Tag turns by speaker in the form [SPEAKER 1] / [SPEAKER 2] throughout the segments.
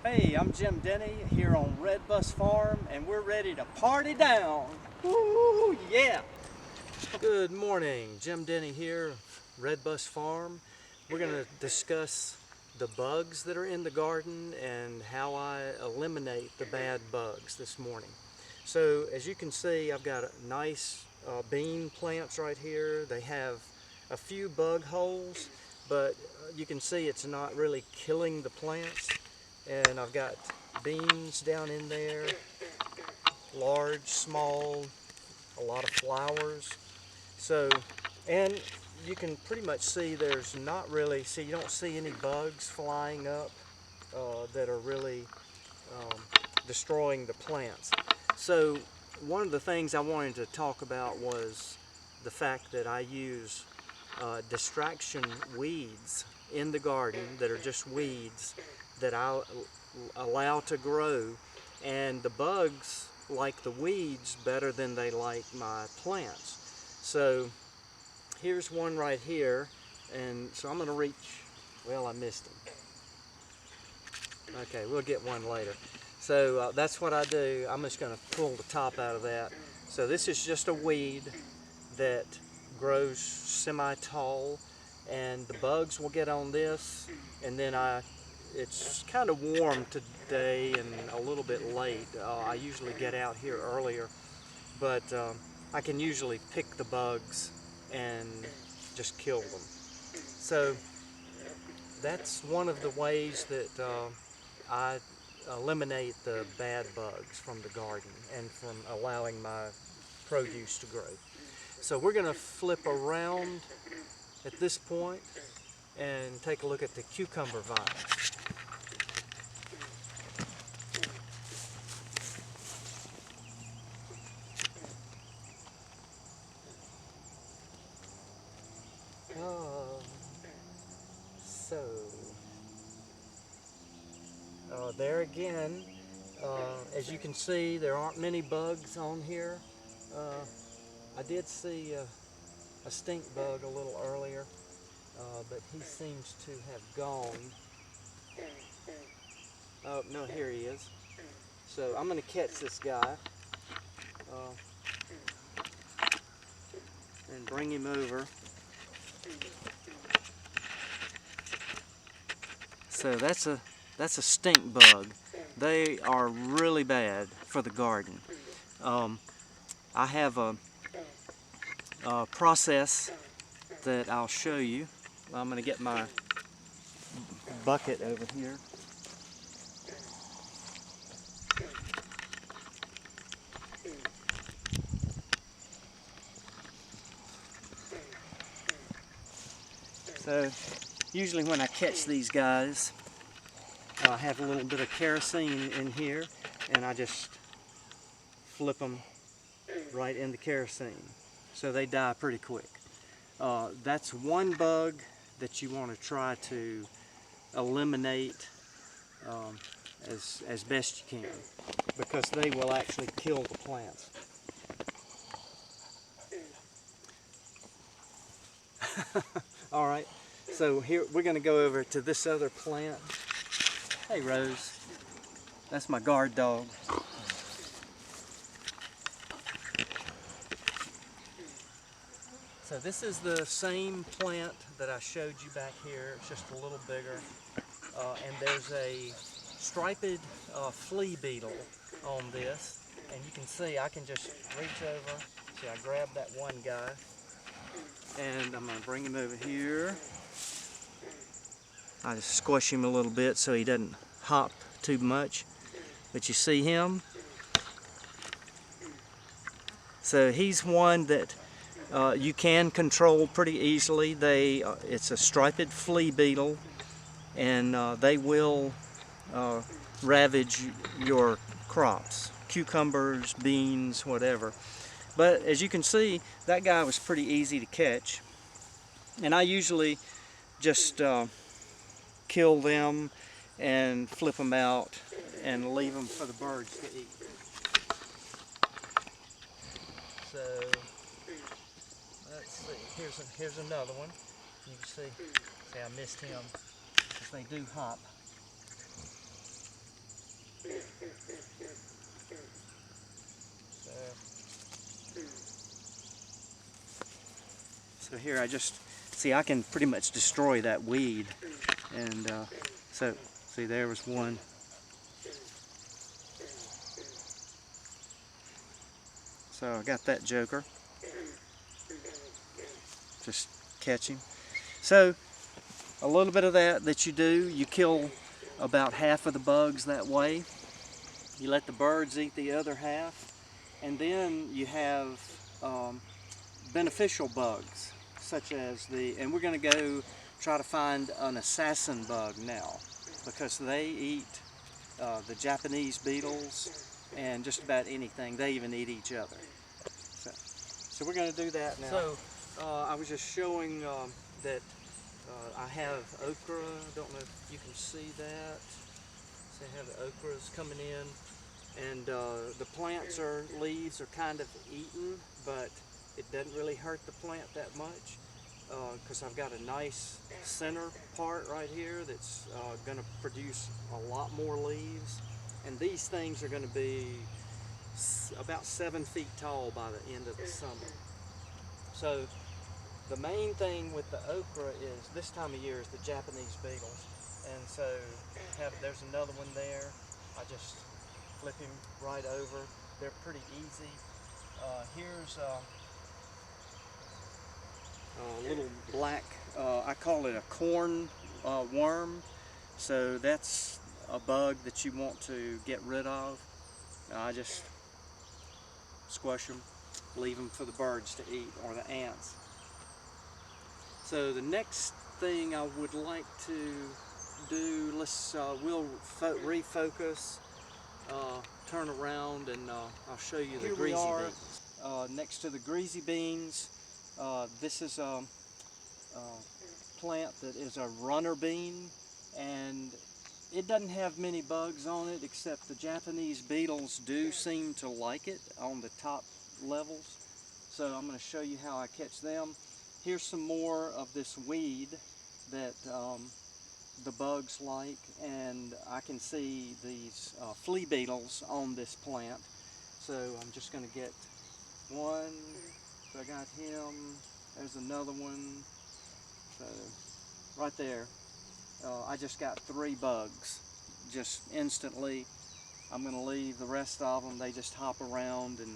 [SPEAKER 1] Hey, I'm Jim Denny here on Reddbus Farm, and we're ready to party down. Woo, yeah! Good morning, Jim Denny here, Reddbus Farm. We're going to discuss the bugs that are in the garden and how I eliminate the bad bugs this morning. So, as you can see, I've got nice bean plants right here. They have a few bug holes, but you can see it's not really killing the plants. And I've got beans down in there, large, small, a lot of flowers. So, and you can pretty much see there's not really, you don't see any bugs flying up that are really destroying the plants. So one of the things I wanted to talk about was the fact that I use distraction weeds in the garden that are just weeds that I allow to grow, and the bugs like the weeds better than they like my plants. So here's one right here, and so I'm going to reach, well, I missed him. Okay, we'll get one later. So that's what I do. I'm just going to pull the top out of that. So this is just a weed that grows semi-tall, and the bugs will get on this, and then it's kind of warm today and a little bit late. I usually get out here earlier, but I can usually pick the bugs and just kill them. So that's one of the ways that I eliminate the bad bugs from the garden and from allowing my produce to grow. So we're going to flip around at this point and take a look at the cucumber vines. There again, as you can see, there aren't many bugs on here. I did see a stink bug a little earlier, but he seems to have gone. Oh, no, here he is. So I'm going to catch this guy and bring him over. So that's a stink bug. They are really bad for the garden. I have a process that I'll show you. I'm going to get my bucket over here. So usually when I catch these guys, I have a little bit of kerosene in here, and I just flip them right in the kerosene. So they die pretty quick. That's one bug that you want to try to eliminate as best you can, because they will actually kill the plants. All right, so here we're going to go over to this other plant. Hey Rose, that's my guard dog. So this is the same plant that I showed you back here. It's just a little bigger, and there's a striped flea beetle on this, and you can see I can just reach over. See, I grab that one guy, and I'm going to bring him over here. I just squish him a little bit so he doesn't hop too much, but you see him? So he's one that you can control pretty easily. It's a striped flea beetle, and they will ravage your crops, cucumbers, beans, whatever. But as you can see, that guy was pretty easy to catch, and I usually just kill them and flip them out and leave them for the birds to eat. So let's see, here's another one. You can see I missed him, because they do hop. So here I just, see, I can pretty much destroy that weed. And so, see, there was one. So I got that joker. Just catch him. So a little bit of that you do, you kill about half of the bugs that way. You let the birds eat the other half. And then you have beneficial bugs, such as and we're going to go try to find an assassin bug now, because they eat the Japanese beetles and just about anything. They even eat each other. So we're going to do that now. So I was just showing that I have okra. I don't know if you can see that. So I have the okras coming in. And the plants leaves are kind of eaten, but it doesn't really hurt the plant that much because I've got a nice center part right here that's going to produce a lot more leaves. And these things are going to be about 7 feet tall by the end of the summer. So the main thing with the okra is this time of year is the Japanese beetles. And so there's another one there. I just flip him right over. They're pretty easy. Here's a little black, I call it a corn worm. So that's a bug that you want to get rid of. I just squash them, leave them for the birds to eat, or the ants. So the next thing I would like to do, we'll refocus. Turn around and I'll show you the greasy beans. Next to the greasy beans, this is a plant that is a runner bean, and it doesn't have many bugs on it, except the Japanese beetles do seem to like it on the top levels. So I'm going to show you how I catch them. Here's some more of this weed that the bugs like, and I can see these flea beetles on this plant. So I'm just going to get one. So I got him. There's another one. So right there, I just got 3 bugs just instantly. I'm going to leave the rest of them. They just hop around and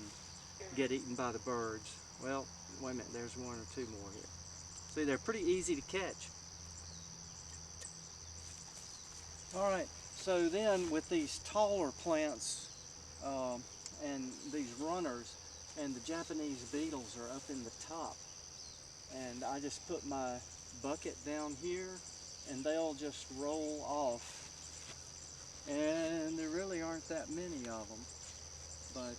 [SPEAKER 1] get eaten by the birds. Well, wait a minute, there's 1 or 2 more here. See, they're pretty easy to catch. All right, so then with these taller plants and these runners, and the Japanese beetles are up in the top, and I just put my bucket down here and they'll just roll off, and there really aren't that many of them, but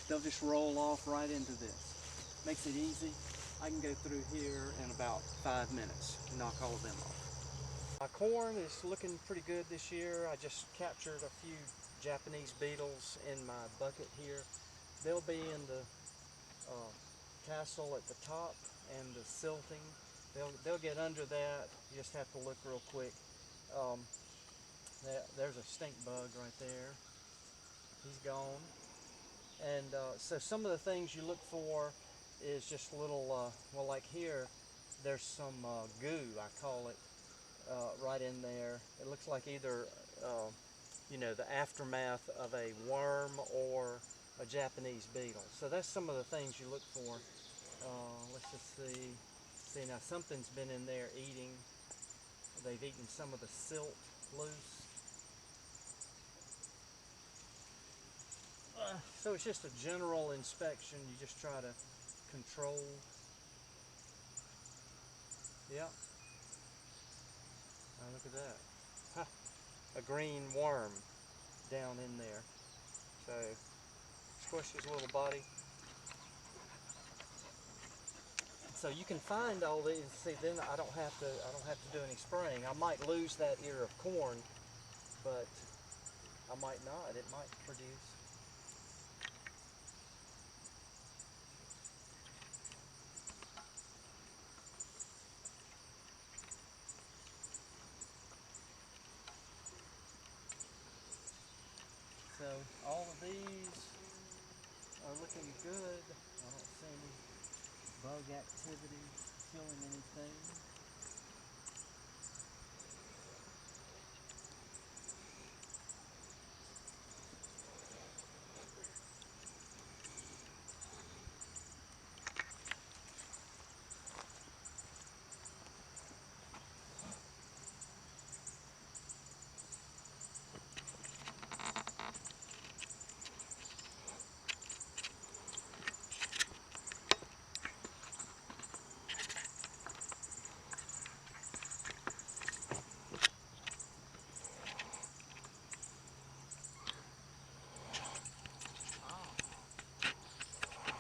[SPEAKER 1] they'll just roll off right into this. Makes it easy. I can go through here in about 5 minutes and knock all of them off. My corn is looking pretty good this year. I just captured a few Japanese beetles in my bucket here. They'll be in the tassel at the top and the silting. They'll get under that. You just have to look real quick. There's a stink bug right there. He's gone. And so some of the things you look for is just little, well, like here, there's some goo, I call it, right in there. It looks like either, you know, the aftermath of a worm or a Japanese beetle. So that's some of the things you look for. Let's just see. See, now something's been in there eating. They've eaten some of the silt loose. So it's just a general inspection. You just try to control. Yeah. Oh, look at that. Huh. A green worm down in there. So squish his little body. So you can find all these. See, then I don't have to do any spraying. I might lose that ear of corn, but I might not. It might produce. So all of these are looking good. I don't see any bug activity killing anything.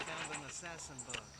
[SPEAKER 1] Found an assassin bug.